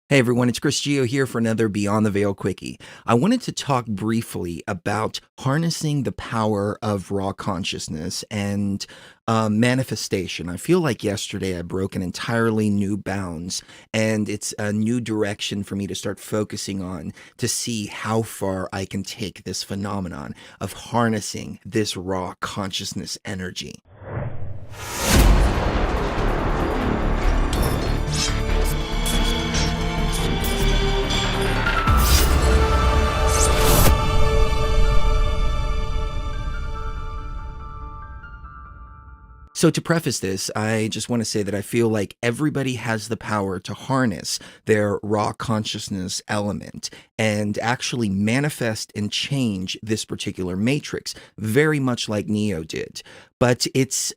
Hey everyone, it's Chris Geo here for another Beyond the Veil Quickie. I wanted to talk briefly about harnessing the power of raw consciousness and manifestation. I feel like yesterday I broke an entirely new bounds, and it's a new direction for me to start focusing on to see how far I can take this phenomenon of harnessing this raw consciousness energy. So, to preface this, I just want to say that I feel like everybody has the power to harness their raw consciousness element and actually manifest and change this particular matrix, very much like Neo did. But it's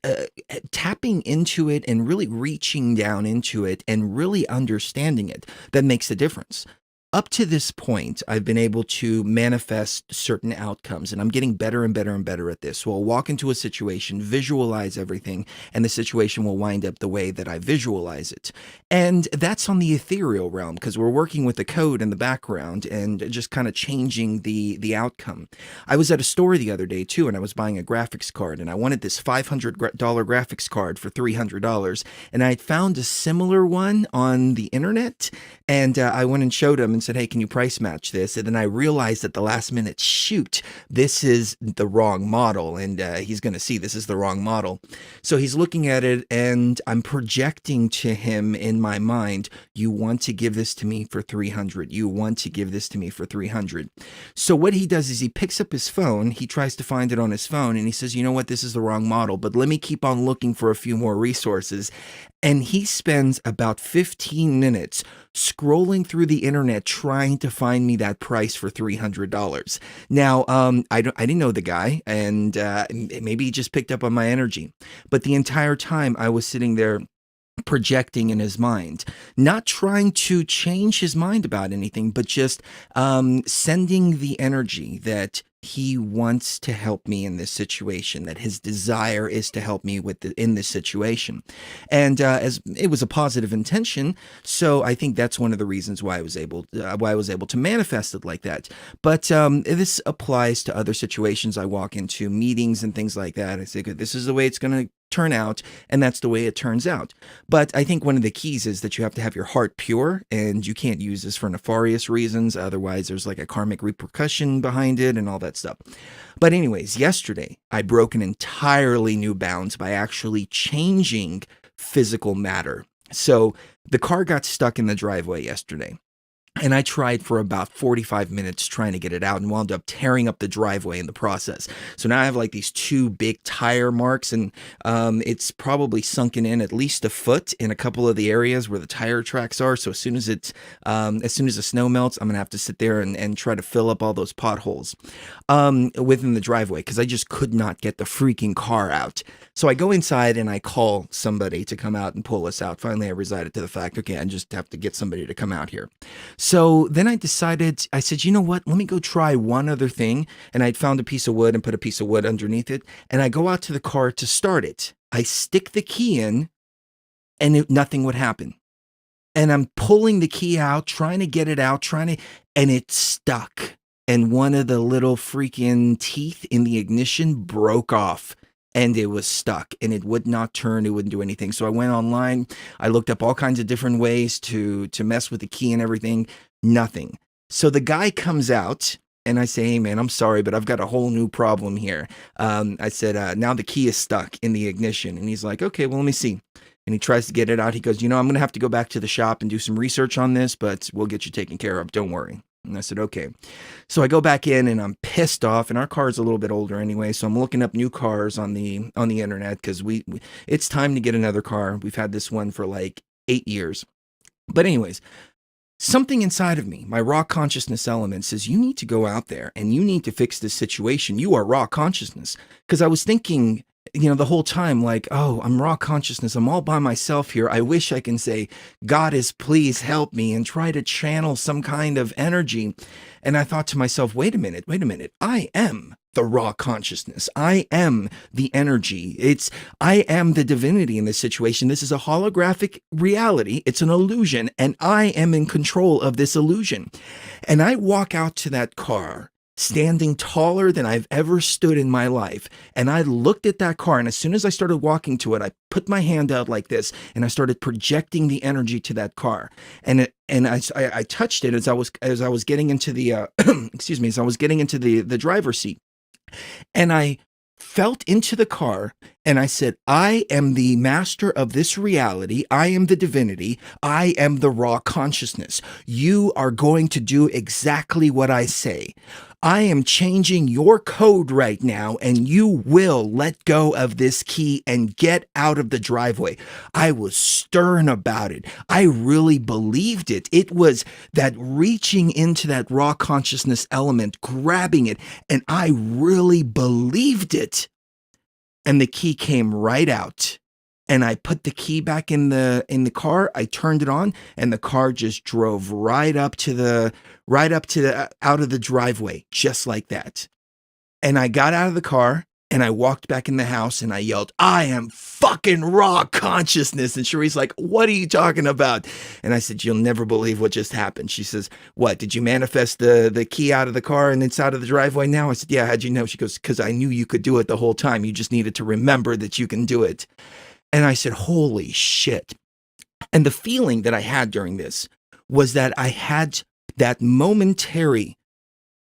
tapping into it and really reaching down into it and really understanding it that makes the difference. Up to this point, I've been able to manifest certain outcomes, and I'm getting better and better and better at this. So I'll walk into a situation, visualize everything, and the situation will wind up the way that I visualize it. And that's on the ethereal realm because we're working with the code in the background and just kind of changing the outcome. I was at a store the other day too, and I was buying a graphics card, and I wanted this $500 graphics card for $300, and I had found a similar one on the internet, and I went and showed him and said, hey, can you price match this? And then I realized at the last minute, shoot, this is the wrong model. And he's going to see this is the wrong model. So he's looking at it and I'm projecting to him in my mind, you want to give this to me for 300. You want to give this to me for 300. So what he does is he picks up his phone. He tries to find it on his phone and he says, you know what? This is the wrong model, but let me keep on looking for a few more resources. And he spends about 15 minutes scrolling through the internet trying to find me that price for $300. Now, I didn't know the guy, and maybe he just picked up on my energy. But the entire time I was sitting there projecting in his mind, not trying to change his mind about anything, but just sending the energy that he wants to help me in this situation, that his desire is to help me in this situation. And as it was a positive intention, so I think that's one of the reasons why I was able to manifest it like that. But this applies to other situations I walk into, meetings and things like that. I say, good, this is the way it's going to turn out, and that's the way it turns out. But I think one of the keys is that you have to have your heart pure, and you can't use this for nefarious reasons. Otherwise, there's like a karmic repercussion behind it and all that stuff. But anyways, yesterday, I broke an entirely new bounds by actually changing physical matter. So the car got stuck in the driveway yesterday. And I tried for about 45 minutes trying to get it out and wound up tearing up the driveway in the process. So now I have like these two big tire marks, and it's probably sunken in at least a foot in a couple of the areas where the tire tracks are. So as soon as the snow melts, I'm gonna have to sit there and try to fill up all those potholes within the driveway because I just could not get the freaking car out. So I go inside and I call somebody to come out and pull us out. Finally, I resided to the fact, okay, I just have to get somebody to come out here. So then I said, you know what? Let me go try one other thing. And I'd found a piece of wood and put a piece of wood underneath it. And I go out to the car to start it. I stick the key in and nothing would happen. And I'm pulling the key out, trying to get it out, and it's stuck. And one of the little freaking teeth in the ignition broke off. And it was stuck and it would not turn. It wouldn't do anything. So I went online. I looked up all kinds of different ways to mess with the key and everything. Nothing. So the guy comes out and I say, hey man, I'm sorry, but I've got a whole new problem here. I said, now the key is stuck in the ignition. And he's like, okay, well, let me see. And he tries to get it out. He goes, I'm going to have to go back to the shop and do some research on this, but we'll get you taken care of. Don't worry. And I said, okay. So I go back in and I'm pissed off, and our car is a little bit older anyway. So I'm looking up new cars on the internet because it's time to get another car. We've had this one for like 8 years. But anyways, something inside of me, my raw consciousness element says, you need to go out there and you need to fix this situation. You are raw consciousness. Because I was thinking, the whole time, like, oh, I'm raw consciousness. I'm all by myself here. I wish I can say, God is, please help me, and try to channel some kind of energy. And I thought to myself, wait a minute. I am the raw consciousness. I am the energy. I am the divinity in this situation. This is a holographic reality. It's an illusion, and I am in control of this illusion. And I walk out to that car standing taller than I've ever stood in my life. And I looked at that car, and as soon as I started walking to it, I put my hand out like this, and I started projecting the energy to that car. And I touched it as I was getting into the excuse me, as I was getting into the driver's seat. And I felt into the car and I said, I am the master of this reality. I am the divinity. I am the raw consciousness. You are going to do exactly what I say. I am changing your code right now, and you will let go of this key and get out of the driveway. I was stern about it. I really believed it. It was that reaching into that raw consciousness element, grabbing it, and I really believed it. And the key came right out. And I put the key back in the car. I turned it on, and the car just drove right up to the out of the driveway, just like that. And I got out of the car and I walked back in the house and I yelled, I am fucking raw consciousness. And Cherie's like, what are you talking about? And I said, you'll never believe what just happened. She says, what, did you manifest the key out of the car and it's out of the driveway now? I said, yeah, how'd you know? She goes, because I knew you could do it the whole time. You just needed to remember that you can do it. And I said, holy shit. And the feeling that I had during this was that I had that momentary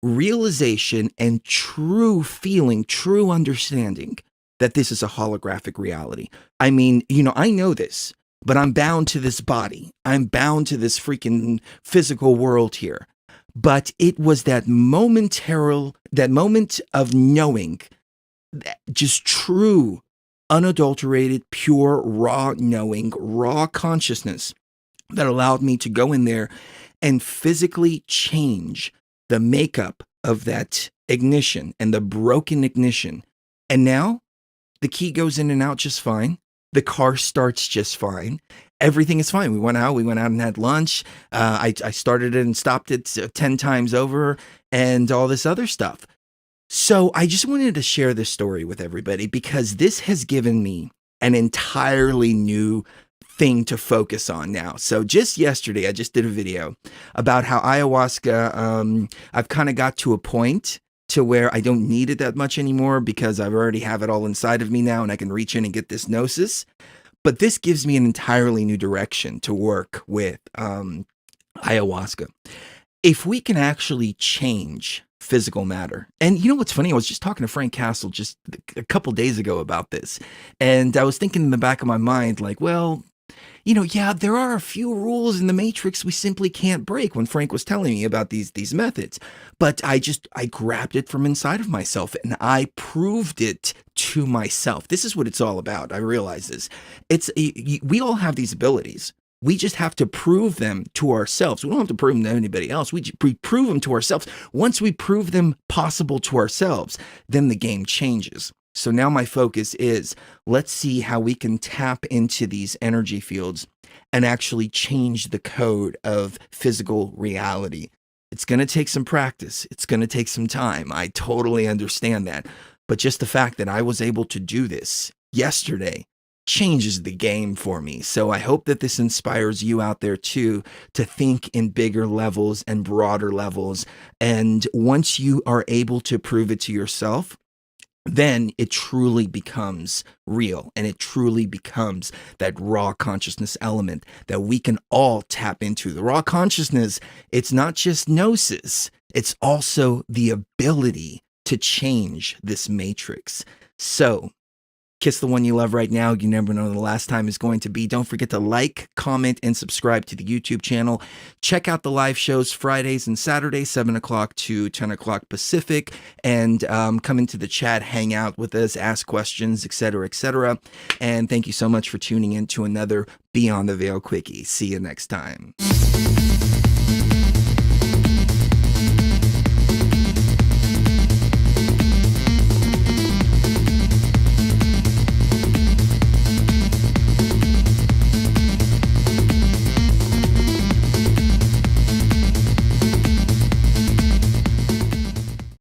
realization and true feeling, true understanding that this is a holographic reality. I mean, I know this, but I'm bound to this body. I'm bound to this freaking physical world here. But it was that moment of knowing, just true, unadulterated, pure, raw knowing, raw consciousness that allowed me to go in there and physically change the makeup of that ignition and the broken ignition. And now the key goes in and out just fine. The car starts just fine. Everything is fine. We went out and had lunch. I started it and stopped it 10 times over and all this other stuff. So I just wanted to share this story with everybody because this has given me an entirely new thing to focus on now. So just yesterday, I just did a video about how ayahuasca, I've kind of got to a point to where I don't need it that much anymore because I already have it all inside of me now and I can reach in and get this gnosis. But this gives me an entirely new direction to work with ayahuasca. If we can actually change physical matter. And you know what's funny? I was just talking to Frank Castle just a couple days ago about this. And I was thinking in the back of my mind, like, well, yeah, there are a few rules in the Matrix we simply can't break when Frank was telling me about these methods. But I grabbed it from inside of myself and I proved it to myself. This is what it's all about. I realize this. We all have these abilities. We just have to prove them to ourselves. We don't have to prove them to anybody else. We prove them to ourselves. Once we prove them possible to ourselves, then the game changes. So now my focus is, let's see how we can tap into these energy fields and actually change the code of physical reality. It's going to take some practice. It's going to take some time. I totally understand that. But just the fact that I was able to do this yesterday changes the game for me. So I hope that this inspires you out there too, to think in bigger levels and broader levels. And once you are able to prove it to yourself, then it truly becomes real and it truly becomes that raw consciousness element that we can all tap into. The raw consciousness, it's not just gnosis, it's also the ability to change this matrix. So kiss the one you love right now. You never know when the last time is going to be. Don't forget to like, comment, and subscribe to the YouTube channel. Check out the live shows Fridays and Saturdays, 7 o'clock to 10 o'clock Pacific. And come into the chat, hang out with us, ask questions, etc., etc. And thank you so much for tuning in to another Beyond the Veil Quickie. See you next time.